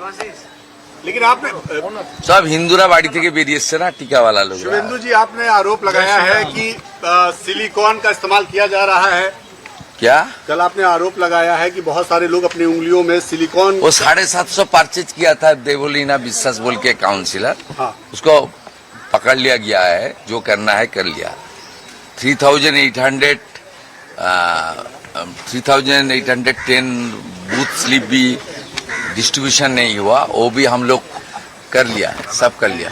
लेकिन आपने सब हिंदुरा बाड़ी থেকে বেরিয়েছে না टीका वाला लोग। शुभेंदु जी, आपने आरोप लगाया है कि सिलिकॉन का इस्तेमाल किया जा रहा है। क्या? कल आपने आरोप लगाया है कि बहुत सारे लोग अपनी उंगलियों में सिलिकॉन, वो 750 परचेज किया था देवोलीना विश्वास बोल के काउंसिलर, हाँ, उसको पकड़ लिया गया है, जो करना है कर लिया। 3,810 बूथ स्लिप भी डिस्ट्रीब्यूशन नहीं हुआ, वो भी हम लोग कर लिया, सब कर लिया।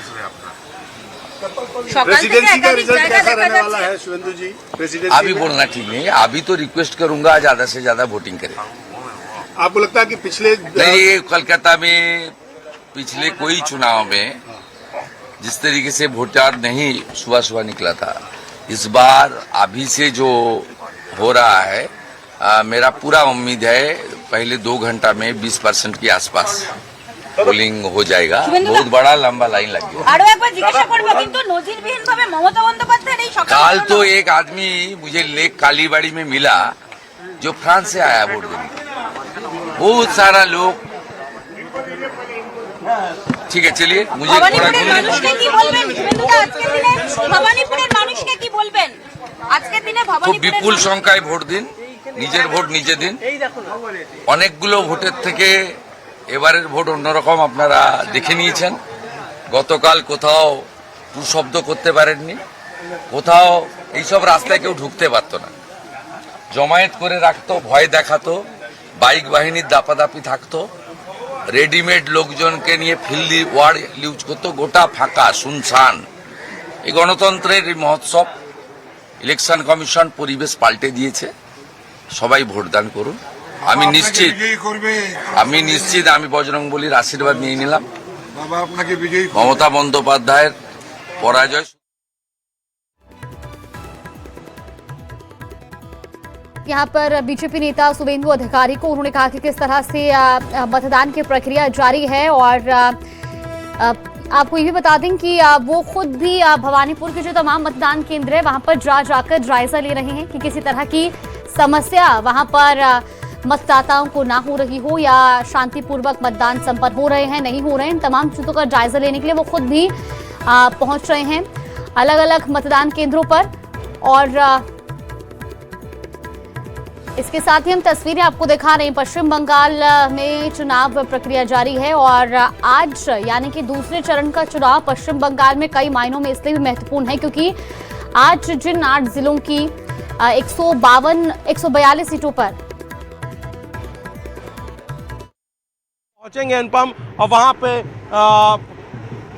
प्रेसिडेंसी का रिजल्ट कैसा रहने वाला है शुभेंदु जी? प्रेसिडेंसी अभी बोलना ठीक नहीं है, अभी तो रिक्वेस्ट करूंगा ज्यादा से ज्यादा वोटिंग करें। आपको लगता है कि पिछले नहीं, कोलकाता में पिछले कोई चुनाव में जिस तरीके से वोटर नहीं सुबह सुबह निकला था, इस बार अभी से जो हो रहा है, मेरा पूरा उम्मीद है पहले 2 घंटा में 20% के आसपास পোলিং हो जाएगा। बहुत बड़ा लंबा लाइन लग गया। काल तो एक आदमी मुझे लेक कालीबाड़ी में मिला जो फ्रांस से आया वोट देने। बहुत सारा लोग, ठीक है चलिए, मुझे খুব বিপুল সংখ্যায় ভোট দিন, নিজের ভোট নিজে দিন। অনেকগুলো ভোটের থেকে এবারের ভোট অন্যরকম, আপনারা দেখে নিয়েছেন। গতকাল কোথাও টু শব্দ করতে পারেননি, কোথাও এইসব রাস্তায় কেউ ঢুকতে পারত না, জমায়েত করে রাখতো, ভয় দেখাতো, বাইক বাহিনীর দাপাদাপি থাকতো, রেডিমেড লোকজনকে নিয়ে ফিল্ড ওয়ার্ড ইউজ করতো, গোটা ফাঁকা শুনশান। এই গণতন্ত্রের এই মহোৎসব, ইলেকশন কমিশন পরিবেশ পাল্টে দিয়েছে। সবাই ভোটদান করুন। আমি নিশ্চিত আমি বজরংবলীর আশীর্বাদ নিয়ে নিলাম। মমতা বন্দ্যোপাধ্যায়ের পরাজয়। यहाँ पर बीजेपी नेता शुभेंदु अधिकारी को उन्होंने कहा कि किस तरह से मतदान की प्रक्रिया जारी है, और आपको ये भी बता दें कि वो खुद भी भवानीपुर के जो तमाम मतदान केंद्र है वहां पर जाकर जायजा ले रहे हैं कि किसी तरह की समस्या वहां पर मतदाताओं को ना हो रही हो, या शांतिपूर्वक मतदान संपन्न हो रहे हैं, नहीं हो रहे हैं। इन तमाम चीजों का जायजा लेने के लिए वो खुद भी पहुंच रहे हैं अलग अलग मतदान केंद्रों पर। और इसके साथ ही हम तस्वीरें आपको दिखा रहे हैं। पश्चिम बंगाल में चुनाव प्रक्रिया जारी है, और आज यानी कि दूसरे चरण का चुनाव पश्चिम बंगाल में कई मायनों में इसलिए भी महत्वपूर्ण है क्योंकि आज जिन 8 जिलों की 142 सीटों पर पहुंचेंगे अनुपम, और वहां पे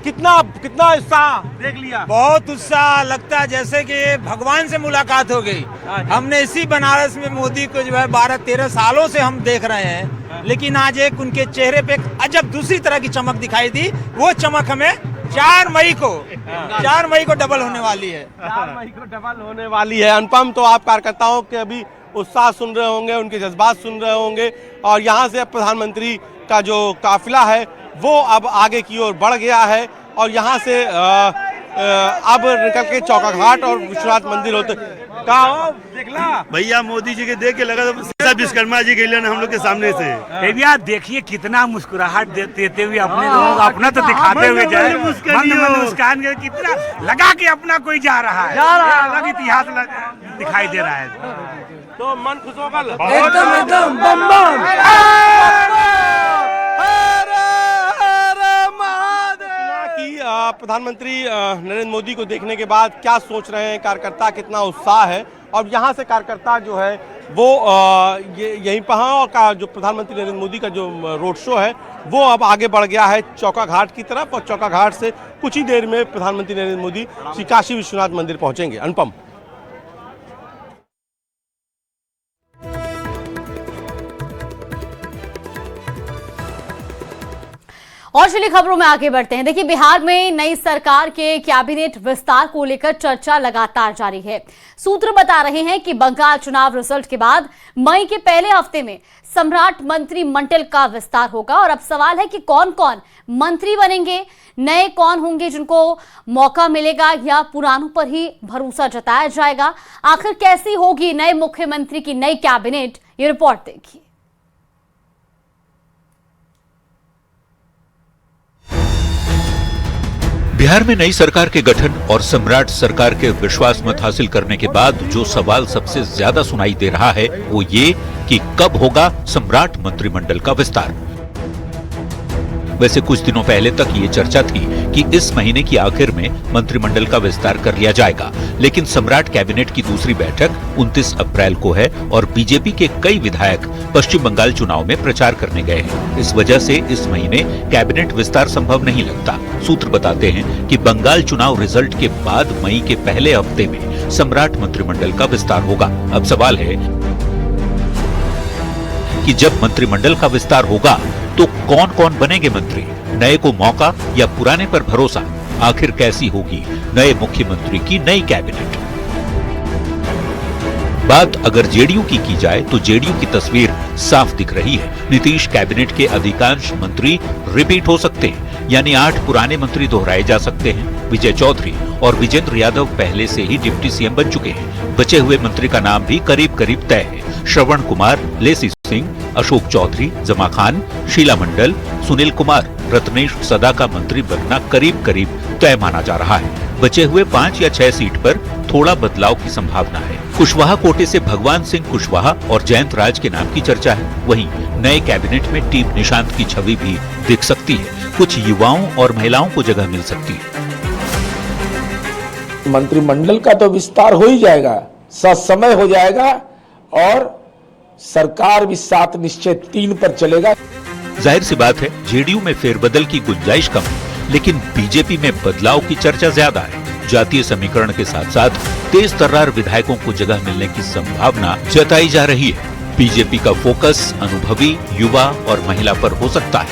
कितना उत्साह देख लिया। बहुत उत्साह लगता है जैसे कि भगवान से मुलाकात हो गई। हमने इसी बनारस में मोदी को जो है 12-13 सालों से हम देख रहे हैं, लेकिन आज एक उनके चेहरे पे अजब दूसरी तरह की चमक दिखाई दी। वो चमक हमें 4 मई को डबल होने वाली है। 4 मई को डबल होने वाली है अनुपम। तो आप कार्यकर्ताओं के अभी उत्साह सुन रहे होंगे, उनके जज्बात सुन रहे होंगे, और यहाँ से प्रधानमंत्री का जो काफिला है वो अब आगे की ओर बढ़ गया है, और यहाँ से अब निकल के चौका घाट और विश्वनाथ मंदिर होते देखला भैया मोदी जी के देख के लगा तो विश्वकर्मा जी गए हम लोग के सामने से। भैया देखिए कितना मुस्कुराहट देते हुए अपने लोगों को अपना तो दिखाते हुए जाए, मुस्कान के कितना लगा कि अपना कोई जा रहा है, अलग इतिहास दिखाई दे रहा है। तो मन खुश होगा एकदम बम बम। प्रधानमंत्री नरेंद्र मोदी को देखने के बाद क्या सोच रहे हैं कार्यकर्ता, कितना उत्साह है, और यहाँ से कार्यकर्ता जो है वो यहीं पर हैं, और जो प्रधानमंत्री नरेंद्र मोदी का जो रोड शो है वो अब आगे बढ़ गया है चौका घाट की तरफ, और चौका घाट से कुछ ही देर में प्रधानमंत्री नरेंद्र मोदी श्री काशी विश्वनाथ मंदिर पहुंचेंगे। अनुपम। और चलिए खबरों में आगे बढ़ते हैं। देखिए, बिहार में नई सरकार के कैबिनेट विस्तार को लेकर चर्चा लगातार जारी है। सूत्र बता रहे हैं कि बंगाल चुनाव रिजल्ट के बाद मई के पहले हफ्ते में सम्राट मंत्रिमंडल का विस्तार होगा, और अब सवाल है कि कौन कौन मंत्री बनेंगे, नए कौन होंगे जिनको मौका मिलेगा, या पुरानों पर ही भरोसा जताया जाएगा। आखिर कैसी होगी नए मुख्यमंत्री की नई कैबिनेट, ये रिपोर्ट देखिए। बिहार में नई सरकार के गठन और सम्राट सरकार के विश्वास मत हासिल करने के बाद जो सवाल सबसे ज्यादा सुनाई दे रहा है वो ये कि कब होगा सम्राट मंत्रिमंडल का विस्तार। वैसे कुछ दिनों पहले तक ये चर्चा थी कि इस महीने की आखिर में मंत्रिमंडल का विस्तार कर लिया जाएगा, लेकिन सम्राट कैबिनेट की दूसरी बैठक 29 अप्रैल को है और बीजेपी के कई विधायक पश्चिम बंगाल चुनाव में प्रचार करने गए हैं। इस वजह से इस महीने कैबिनेट विस्तार संभव नहीं लगता। सूत्र बताते हैं कि बंगाल चुनाव रिजल्ट के बाद मई के पहले हफ्ते में सम्राट मंत्रिमंडल का विस्तार होगा। अब सवाल है कि जब मंत्रिमंडल का विस्तार होगा तो कौन कौन बनेंगे मंत्री, नए को मौका या पुराने पर भरोसा, आखिर कैसी होगी नए मुख्यमंत्री की नई कैबिनेट। बात अगर जेडीयू की जाए तो जेडीयू की तस्वीर साफ दिख रही है। नीतीश कैबिनेट के अधिकांश मंत्री रिपीट हो सकते हैं, यानी 8 पुराने मंत्री दोहराए जा सकते हैं। विजय चौधरी और विजेंद्र यादव पहले से ही डिप्टी सीएम बन चुके हैं। बचे हुए मंत्री का नाम भी करीब करीब तय है। श्रवण कुमार, लेसी सिंह, अशोक चौधरी, जमा खान, शीला मंडल, सुनील कुमार, रत्नेश सदा का मंत्री बनना करीब करीब तय माना जा रहा है। बचे हुए 5 या 6 सीट पर थोड़ा बदलाव की संभावना है। कुशवाहा कोटे से भगवान सिंह कुशवाहा और जयंत राज के नाम की चर्चा है। वहीं नए कैबिनेट में टीम निशांत की छवि भी दिख सकती है। कुछ युवाओं और महिलाओं को जगह मिल सकती है। मंत्रिमंडल का तो विस्तार हो ही जाएगा, ससमय हो जाएगा और सरकार भी 7 निश्चय 3 पर चलेगा। जाहिर सी बात है जेडीयू में फेरबदल की गुंजाइश कम है, लेकिन बीजेपी में बदलाव की चर्चा ज्यादा है। जातीय समीकरण के साथ साथ तेज तर्रार विधायकों को जगह मिलने की संभावना जताई जा रही है। बीजेपी का फोकस अनुभवी युवा और महिला पर हो सकता है।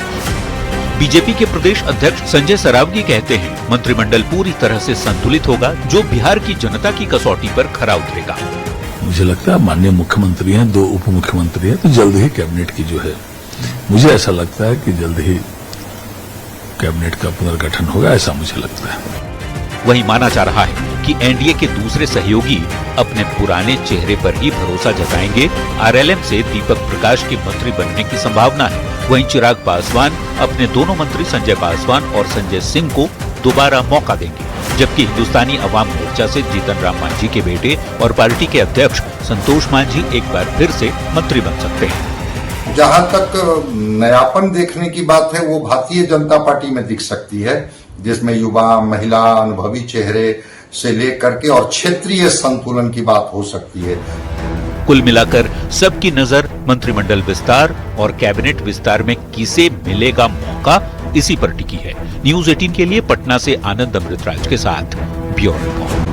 बीजेपी के प्रदेश अध्यक्ष संजय सरावगी कहते हैं मंत्रिमंडल पूरी तरह से संतुलित होगा, जो बिहार की जनता की कसौटी पर खरा उतरेगा। मुझे लगता है माननीय मुख्यमंत्री हैं, 2 उप मुख्यमंत्री हैं, तो जल्द ही कैबिनेट की जो है, मुझे ऐसा लगता है कि जल्द ही कैबिनेट का पुनर्गठन होगा, ऐसा मुझे लगता है। वहीं माना जा रहा है कि एनडीए के दूसरे सहयोगी अपने पुराने चेहरे पर ही भरोसा जताएंगे। आरएलएम से दीपक प्रकाश के मंत्री बनने की संभावना है। वहीं चिराग पासवान अपने दोनों मंत्री संजय पासवान और संजय सिंह को दोबारा मौका देंगे, जबकि हिंदुस्तानी अवाम मोर्चा से जीतन राम मांझी के बेटे और पार्टी के अध्यक्ष संतोष मांझी एक बार फिर से मंत्री बन सकते हैं। जहां तक नयापन देखने की बात है वो भारतीय जनता पार्टी में दिख सकती है, जिसमें युवा, महिला, अनुभवी चेहरे से लेकर के और क्षेत्रीय संतुलन की बात हो सकती है। कुल मिलाकर सबकी नजर मंत्रिमंडल विस्तार और कैबिनेट विस्तार में किसे मिलेगा मौका, इसी पर टिकी है। न्यूज़ 18 के लिए पटना से आनंद अमृतराज के साथ ब्यूरो रिपोर्ट।